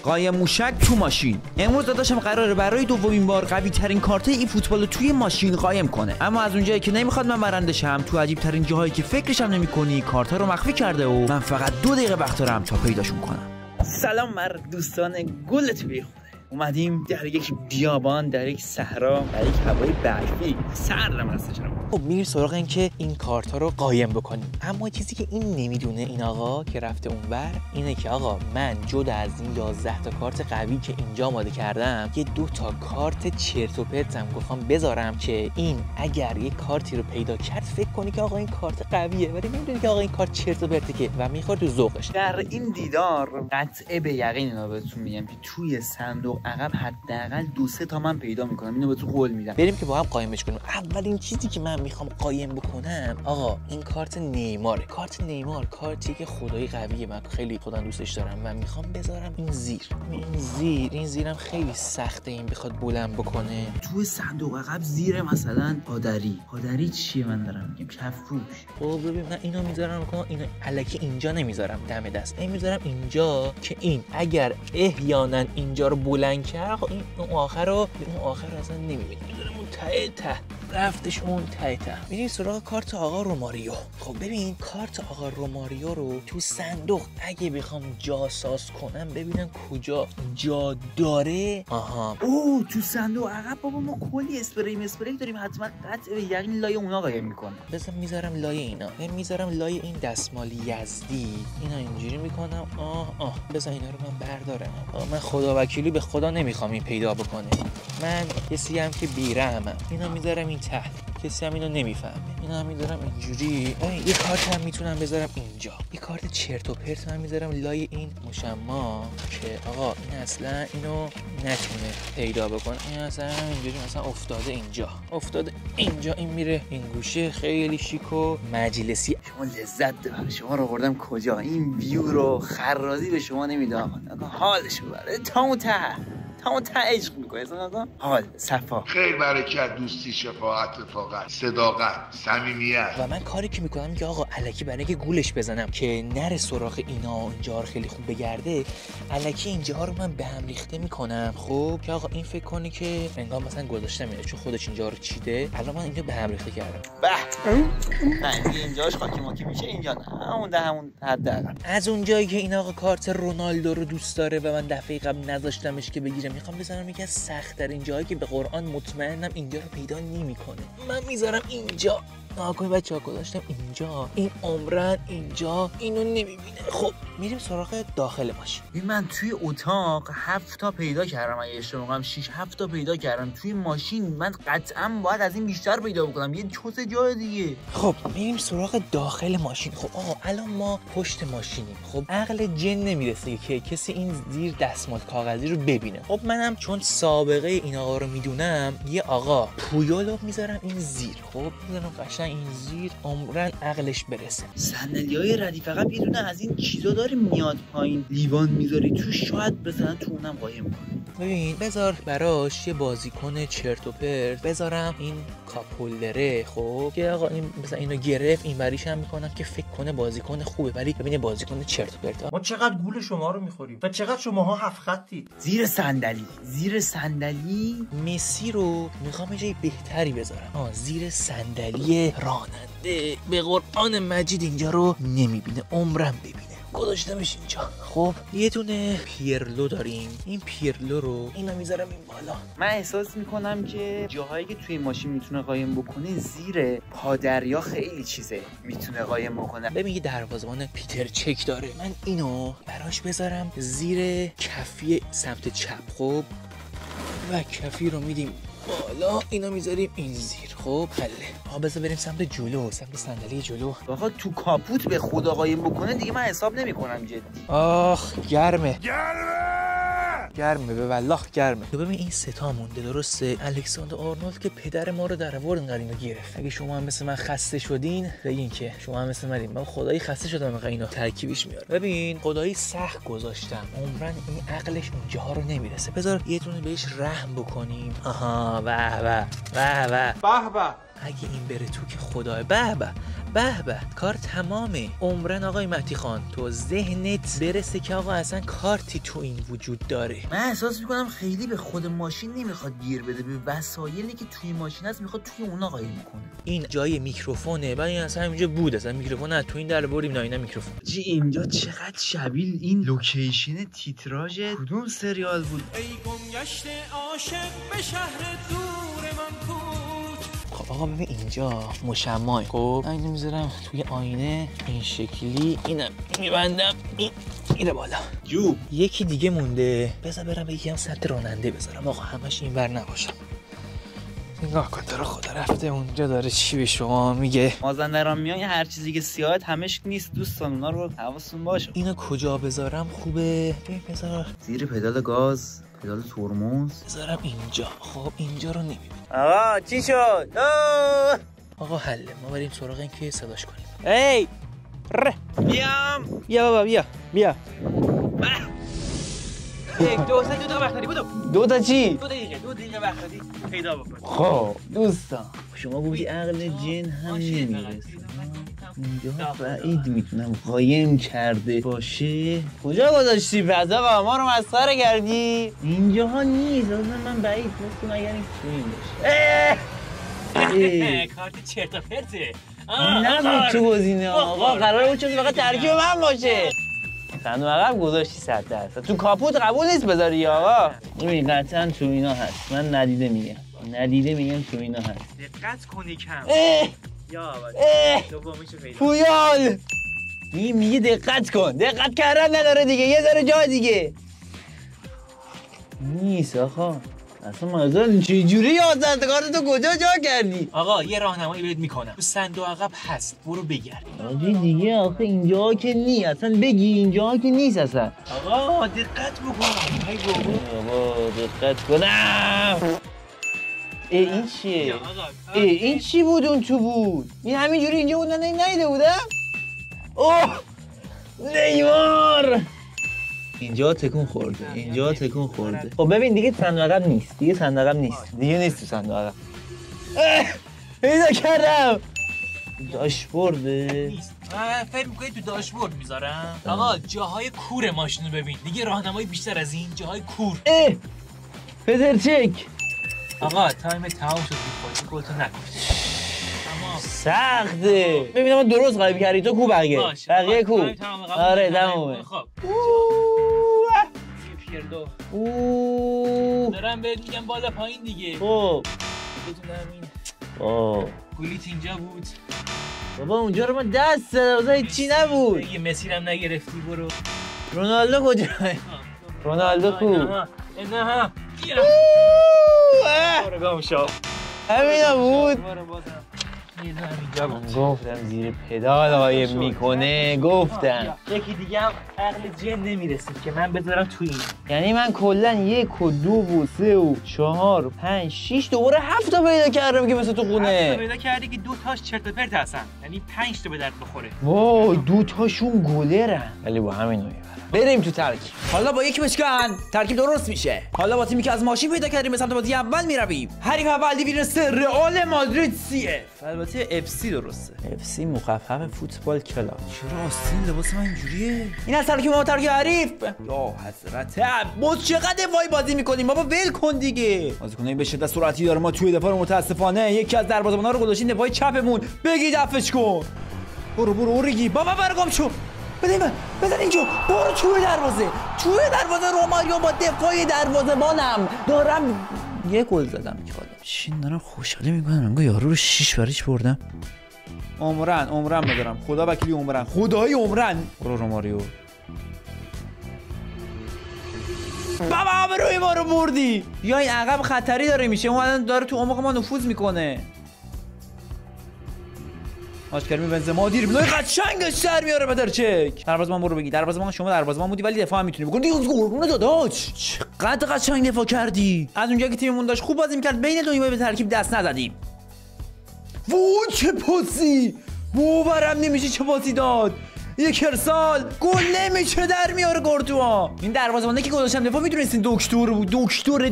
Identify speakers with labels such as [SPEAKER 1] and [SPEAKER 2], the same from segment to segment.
[SPEAKER 1] قایم موشک تو ماشین. امروز داداشم قراره برای دومین بار قوی ترین کارت این فوتبال رو توی ماشین قایم کنه، اما از اونجایی که نمیخواد من برنده شم، تو عجیب ترین جاهایی که فکرش هم نمی‌کنی کارت رو مخفی کرده و من فقط 2 دقیقه وقت دارم تا پیداشون کنم. سلام دوستان گل توی خونه. اومدیم در یک بیابان، در یک صحرا، در یک هوای برفی. سردم هست جناب.
[SPEAKER 2] خب میریم سراغ این که این کارت ها رو قایم بکنیم. اما چیزی که این نمیدونه این آقا که رفته اونور اینه که آقا من جدا از این 11 تا کارت قوی که اینجا آماده کردم، یه 2 تا کارت چرت و پرتم گفتم بذارم که این اگر یه کارتی رو پیدا کرد فکر کنی که آقا این کارت قویه، ولی نمیدونی که آقا این کارت چرت و پرته که و میخواد تو ذوقش.
[SPEAKER 1] در این دیدار قطعه به یقین اینا بهتون میگم که توی صندوق عقب حداقل 2-3 تا من پیدا میکنم. اینو بهتون قول میدم.
[SPEAKER 2] بریم که با هم قایمش کنیم. اولین چیزی که من میخوام قایم بکنم آقا این کارت نیماره. کارت نیمار کارتی که خدایی قویه، من خیلی خودم دوستش دارم و میخوام بذارم این زیر. این زیرم خیلی سخته این بخواد بلند بکنه.
[SPEAKER 1] توی صندوق عقب زیر مثلا پادری چیه من دارم میگم؟ کفپوش.
[SPEAKER 2] خب ببین من اینو میذارم که اینو الکی اینجا نمیذارم دم دست. این میذارم اینجا که این اگر احیانا اینجا رو بلند کرد این اون آخر اصلا نمیبینی. میذارم اون ته رفتش اون ته. میریم سراغ کارت آقا روماریو. خب ببین کارت آقا روماریو رو تو صندوق اگه بخوام جاساز کنم ببینم کجا جا داره.
[SPEAKER 1] اوه تو صندوق عقب بابا ما کلی اسپری داریم، حتما قطع به یقین لای اونا قایم میکنه.
[SPEAKER 2] بذار میذارم لای اینا. میذارم لای این دستمال یزدی. اینا اینجوری میکنم. بذار اینا رو من بردارم. من خدا وکیلی به خدا نمیخوام این پیدا بکنه. من کسی هم که بیرحمم. اینا میذارم این تحت، کسی هم اینو نمیفهمه. اینا هم میذارم اینجوری. یه کارت هم میتونم بذارم اینجا. یه کارت چرت و پرت هم میذارم لای این مشما که آقا این اصلا اینو نتونه پیدا بکنه. این اصلا اینجوری مثلا افتاده اینجا این میره این گوشه. خیلی شیک و مجلسی.
[SPEAKER 1] شما لذت ببر. شما رو بردم کجا؟ این ویو رو خرازی به شما نمیدم. حالش ببره تا اون ته عشق میکنه اصلا. حال صفا
[SPEAKER 3] خیر برکت دوستی شفاعت رفاقت صداقت صمیمیت.
[SPEAKER 2] و من کاری که میکنم که آقا الکی برای اینکه گولش بزنم که نره سراغ اینا اینجا رو خیلی خوب بگرده، الکی اینجا رو من به هم ریخته میکنم. خب که آقا این فکر کنه که انگار مثلا گذاشتم اینو چون خودش اینجا رو چیده. الان من اینجا به هم ریخته کردم.
[SPEAKER 1] نه اینجاش خاکی ماکی میشه، اینجا نه همون حداقل.
[SPEAKER 2] از اونجایی که این آقا کارت رونالدو رو دوست داره و من دفعه قبل نذاشتمش که بگیرم، میخوام بذارم یکی از سخت‌ترین جایی که به قرآن مطمئنم اینجا رو پیدا نمی‌کنه. من میذارم اینجا. ناگهان بچه‌ها گذاشتم اینجا. این عمرن اینجا اینو نمیبینه. خب میریم سراغ داخل ماشین.
[SPEAKER 1] من توی اتاق 7 تا پیدا کردم، اگه اشتباه نکنم 6-7 تا پیدا کردم. توی ماشین من قطعا باید از این بیشتر پیدا بکنم، یه چوس جای دیگه.
[SPEAKER 2] خب میریم سراغ داخل ماشین. خب آقا الان ما پشت ماشینیم. خب عقل جن نمیرسه که کسی این زیر دستمال کاغذی رو ببینه. خب منم چون سابقه این آقا رو میدونم، یه آقا پویالو میذارم این زیر. خب میذارم این زیر عمرن عقلش برسه.
[SPEAKER 1] صندلی‌های ردیف عقب یه دونه از این چیزا داره میاد پایین، لیوان میذاری تو، شاید بزنن تو اونم قایم کنه.
[SPEAKER 2] ببین بذار براش یه بازیکن چرت و پرت بذارم این کاپولره. خب که آقا این مثلا اینو گرفت این وریش هم میکنم که فکر کنه بازیکن خوبه، ولی ببینه بازیکن چرت و پرت.
[SPEAKER 4] ما چقدر گول شما رو میخوریم و چقدر شماها 7 خطید.
[SPEAKER 1] زیر صندلی
[SPEAKER 2] مسی رو میخوام جای بهتری بذارم. زیر صندلی راننده. به قرآن مجید اینجا رو نمیبینه، عمرم ببینه. گذاشتمش اینجا. خب یه دونه پیرلو داریم. این پیرلو رو اینا میذارم این بالا.
[SPEAKER 1] من احساس میکنم که جاهایی که توی ماشین میتونه قایم بکنه زیر پادریا خیلی چیزه میتونه قایم بکنه.
[SPEAKER 2] ببین یه دروازه‌بان پیتر چک داره. من اینو براش بذارم زیر کفی سمت چپ. خب و کفی رو میدیم بالا، اینو میذاریم این زیر. خب حله. بذار بریم سمت جلو، سمت صندلی جلو.
[SPEAKER 1] آقا تو کاپوت به خدا قایم بکنه دیگه من حساب نمیکنم جدی.
[SPEAKER 2] گرمه به والله گرمه. ببین این 3 تا مونده درسته. الکساندر آرنولد که پدر ما رو در آورد اینقدر اینو گرفت. اگه شما هم مثل من خسته شدین بگین که شما هم مثل من خدایی خسته شدم اینقدر اینو ترکیبش میاره. ببین خدایی سخت گذاشتم، عمرن این عقلش اونجاها رو نمیرسه. بذار یه دونه بهش رحم بکنیم. به اگه این بره تو که خدای به به به کار تمامه. عمرن آقای مهدی خان تو ذهنت برسه که آقا اصلا کارتی تو این وجود داره.
[SPEAKER 1] من احساس میکنم خیلی به خود ماشین نمیخواد گیر بده، به وسایلی که توی ماشین هست میخواد توی اونا قایم کنه.
[SPEAKER 2] این جای میکروفونه، بعد این اصلا اینجا بود، اصلا میکروفون از تو این در بریم. نه اینا میکروفون.
[SPEAKER 1] جی اینجا چقدر شبیه این لوکیشن تیتراژ کدوم سریال بود؟
[SPEAKER 5] ای گمگشت عاشق به شهر دور من کوچ.
[SPEAKER 2] خب آقا ببین اینجا مشمعه. خب من اینو میذارم توی آینه این شکلی، اینم میبندم، این میره بالا.
[SPEAKER 1] جو
[SPEAKER 2] یکی دیگه مونده، بذار برم یکم سطح راننده بذارم آقا، همش اینور نباشم. نگاه کن تو رو خدا رفته اونجا داره چی به شما میگه.
[SPEAKER 1] مازندران میان هر چیزی که سیاه همش نیست دوستان، اونا رو حواستون باشه.
[SPEAKER 2] اینو کجا بذارم خوبه؟ بذار
[SPEAKER 1] زیر پدال گاز، پدال ترمز
[SPEAKER 2] بذارم اینجا. خب اینجا رو نمیبینم.
[SPEAKER 1] آقا چی شد؟
[SPEAKER 2] آقا حله، ما بریم سراغ این که صداش کنیم.
[SPEAKER 1] ای بیام،
[SPEAKER 2] بیا بابا بیا بیا.
[SPEAKER 1] یک دو تا وقت داری، بودو.
[SPEAKER 2] دو تا چی؟
[SPEAKER 1] 2 دقیقه وقت داری پیدا بکن.
[SPEAKER 2] خب دوستان
[SPEAKER 1] شما گفتی عقل جن هم نمیرسه. اینجا بعید میتونم قایم کرده باشه. کجا گذاشتی پس آقا؟ ما رو مسخره کردی؟ اینجاها نیست اصلا، من بعید میتونم اگر این باشه.
[SPEAKER 2] کارت چرت و پرته.
[SPEAKER 1] نه تو گزینه آقا قراره بود چیزی فقط ترکیب من باشه. صندوق عقب گذاشتی 100%. تو کاپوت قبول نیست بذاری آقا. ببین قطعا تو اینا هست، من ندیده میگم تو اینا هست.
[SPEAKER 2] دقت کنی کم. یا دومیشو پیدا.
[SPEAKER 1] پویال میگه دقت کن، دقت کردن نداره دیگه، یه ذره جای دیگه نیست آقا. اصلا مازال چجوری 11 کارت تو کجا جا کردی؟
[SPEAKER 2] آقا یه راهنمایی بهت میکنم، تو صندوق عقب هست، برو بگرد.
[SPEAKER 1] آجی دیگه آخه اینجا که نیست اصلا، بگی اینجا که نیست اصلا.
[SPEAKER 2] آقا دقت بکن. ای
[SPEAKER 1] بابا دقت کنم. این چیه؟ این چی بود اون تو بود؟ این همینجوری اینجا بود، من ندیده بودم؟ اوه نیمار اینجا تکون خورده. خب ببین دیگه صندوق عقب نیست، دیگه نیست تو صندوق عقب. پیدا کردم. داشبورده
[SPEAKER 2] نیست. فکر می‌کنی تو داشبورد میذارم؟ آقا جاهای کور ماشین رو ببین دیگه، راهنمایی بیشتر از این جاهای کور.
[SPEAKER 1] پدر چک.
[SPEAKER 2] آقا تایم تمام شد، بی خودتو نکش. تمام.
[SPEAKER 1] سخته. ببینم درست قایم کردی تو، کو بقیه کو؟ آره تمامه.
[SPEAKER 2] خب پیردو دارم بهت میگم بالا پایین دیگه.
[SPEAKER 1] خب
[SPEAKER 2] بدونم این گلیت اینجا بود.
[SPEAKER 1] بابا اونجا رو من دست دادم، چی نبود.
[SPEAKER 2] یه مسیرم نگرفتی. برو.
[SPEAKER 1] رونالدو کجا؟ رونالدو کو؟
[SPEAKER 2] نه برو گام شو.
[SPEAKER 1] همینا بود.
[SPEAKER 2] برو بازم
[SPEAKER 1] گفتم زیر پدال قایم میکنه، گفتم.
[SPEAKER 2] یکی دیگه هم عقل جن نمیرسید که من بذارم تو این.
[SPEAKER 1] یعنی من کلا 1 و 2 و 3 و 4 و 5 6 دوباره 7 تا پیدا کردم که مثل تو خونه.
[SPEAKER 2] 7 تا پیدا کردی که 2 تاش چرت و پرت هستن، یعنی 5 تا به درد بخوره.
[SPEAKER 1] وای 2 تاشون گلرن، ولی با همین بریم تو ترکیب. حالا با یک بشکن ترکیب درست میشه. حالا با تیمی که از ماشین پیدا کردیم به سمت بازی اول میرویم. حریف اول دیوینست رئال مادرید CF. البته FC درسته. FC مخفف فوتبال کلاب. چرا آستین لباس من اینجوریه؟ این از ترکیب ما ترکیب حریف. یا حضرت عباس چقدر دفاعی بازی میکنیم بابا، ول کن دیگه. بازیکنای به شدت سرعتی داره، ما توی دفاع متاسفانه یکی از دروازه‌بانا رو گذاشتیم دفاع چپمون. بگی دفعش کن. برو اوریگی بابا برگام شو. بزن اینجا، برو توی دروازه روماریو با دفاع دروازه‌بانم دارم یه گل زدم که حالا چین دارم خوشحالی میکنم، انگار یارو رو 6 برش بردم. عمرن بذارم، خدا وکیلی عمرن، خدایی عمرن. برو روماریو. بابا روی ما رو بردی. یا این عقب خطری داره میشه، اون داره تو عمق ما نفوذ میکنه. آشکارمی بنزما دیر بلوی قشنگش در میاره بدر چک. دروازه‌بان برو بگی، دروازه‌بان شما دروازه‌بان بودی ولی دفاع هم میتونی بکنی. دیگه قربونه داداش چقدر قشنگ دفاع کردی. از اونجا که تیممون داشت خوب بازی می‌کرد بین دو نیمه به ترکیب دست نزدیم. وای چه پاسی، باورم نمیشه چه پاسی داد. یک ارسال گل نمیشه در میاره کورتوا. این دروازه‌بانه که گذاشتم دفاع میدونستین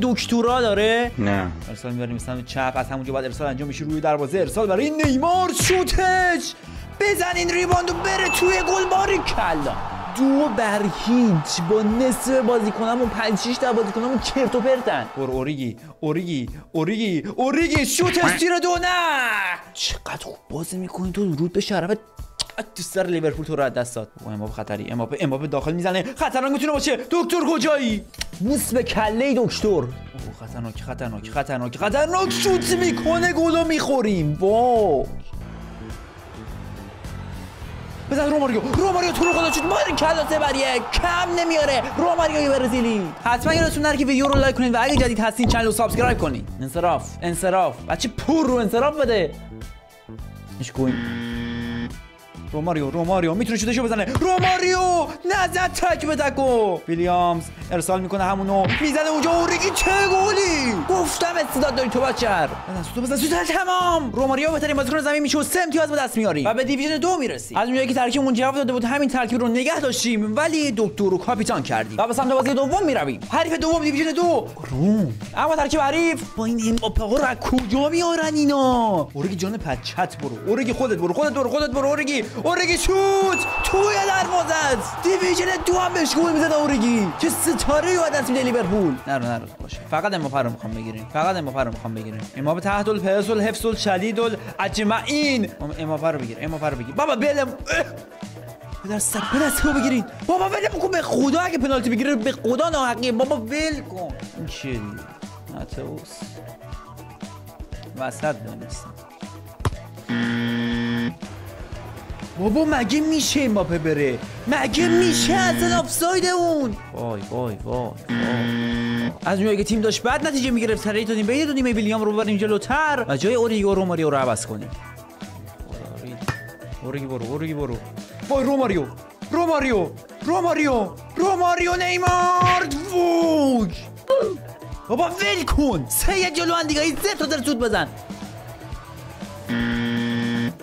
[SPEAKER 1] دکترا داره؟ نه. ارسال میبریم سمت چپ، از همونجا بعد ارسال انجام میشه روی دروازه. ارسال برای نیمار، شوتش بزنین ریباندو بره توی گل. باری کلا 2-0 با نصف بازیکنامون 5-6 تا بازیکنامون چرت و پرتن. برو اوریگی شوت استیر 2. نه چقدر خوب بازی میکنی تو، درود به شرفت. تو سر لیورپول تو رو از دست داد. امباپه خطری، امباپه داخل میزنه، خطرناک میتونه باشه. دکتر کجایی؟ بوس به کله دکتر. خطرناک شوت میکنه، گلو میخوریم. واو بزن روماریو تو رو خدا شد. باری کلا 3-1 کم نمیاره. روماریوی برزیلی. حتما یادتون نره که ویدیو رو لایک کنید و اگه جدید هستین چنل رو سابسکرایب کنید. انصراف بچه پر رو انصراف بده. اشکوین روماریو میتونه شوتشو بزنه. روماریو نزد تک به تکو. ویلیامز ارسال میکنه همونو، میزنه اونجا. اوریگی چه گلی! گفتم استعداد داری تو بچر. بزن تمام. روماریو بهترین بازیکن زمین میشه و 3 امتیاز به دست میاریم و به دیویژن 2 میرسیم. از اونجایی که ترکیبمون جواب داده بود همین ترکیب رو نگه داشتیم ولی دکتر رو کاپیتان کردیم و به سمت بازی دوم میرویم. حریف دوم دیویژن 2 روم. اما ترکیب حریف با این امباپه ها رو از کجا میارن اینا؟ اوریگی جان پچت برو. اوریگی خودت برو. اوریگی شوت توی دروازه است. دیویژن 2 هم بهش گل میزد. اوریگی چه ستاره یاد دست میده لیورپول. نرو باشه. فقط امباپه رو میخوام بگیریم. امباپه تحت الحفظ الحفظ الشدید الاجمعین. امباپه رو بگیر. بابا بلم به دست رو بگیرید. بابا ول کن به خدا. اگه پنالتی بگیره به خدا ناحقیه. بابا ول کن. این چیه دیگه؟ ناتوس وسط بنویسم. بابا مگه میشه امباپه بره؟ مگه میشه؟ اصلا آفساید اون. وای از اونجایی که تیم داشت بعد نتیجه میگرفت تریت دادیم به یه دونیم ویلیام رو ببریم جلوتر و جای اوریگی و روماریو رو عوض کنیم. اوریگی برو. وای روماریو نیمار. وای بابا ول کن. 3 جلو اندیگه زفت تا در سود بزن.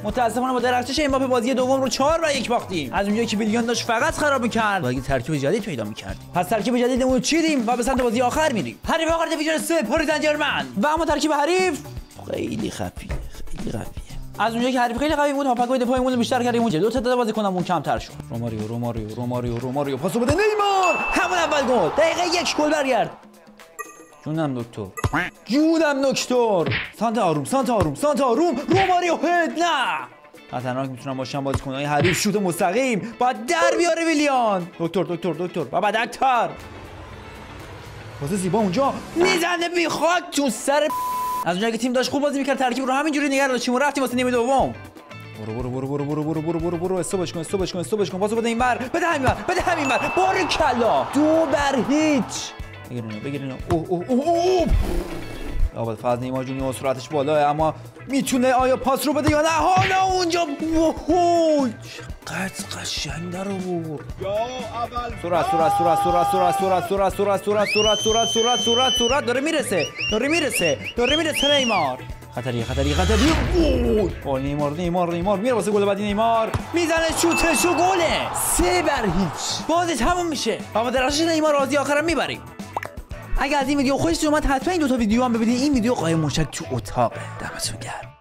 [SPEAKER 1] متاسفانه با درخشش امباپه بازی دوم رو 4-1 باختیم. از اونجایی که ویلیان داشت فقط خراب می‌کرد باید ترکیب جدید پیدا می‌کردیم. پس ترکیب جدیدمون رو چیدیم و به سمت بازی آخر میریم. حریف آخر دیویژن 3 پاریس سن ژرمن. و اما ترکیب حریف خیلی خفیه. از اونجایی که حریف خیلی قوی بود هاپاکوی دفاعیمون رو بیشتر کردیم. اونجا دو تا بازیکنمون کمتر شد. روماریو پاسو بده نیمار. همون اول گل. دقیقه 1 گل برگرد. جونم دکتر. سانت آروم. روماریو هد. نه خطرناک میتونن باشن بازیکن‌های حریف. شوت مستقیم باید در بیاره ویلیان. دکتر بابا دکتر. واسه زیبا اونجا میزنه بی خاک تو سر. از اونجایی که تیم داشت خوب بازی میکرد ترکیب رو همینجوری نگه داشتیم و رفتیم واسه نیمه دوم. برو استوبش کن. پاسو بده اینور. بده همین بر. باریکلا 2-0. بگیرین. اوه اول فاز نیمار جونیور سرعتش بالاه اما میتونه آیا پاس رو بده یا نه. حالا اونجا چقدر قشنگ در آورد. سرعت داره میرسه نیمار. خطری. اوه نیمار میره واسه گل بعدی. نیمار میزنه شوتش و گله. 3-0 بازی تموم میشه. اما درخشش نیمار بازی آخرام میبریم. اگه از این ویدیو خوشتون اومد حتما این 2 تا ویدیو هم ببینید. این ویدیو قایم موشک تو اتاقه. دمتون گرم.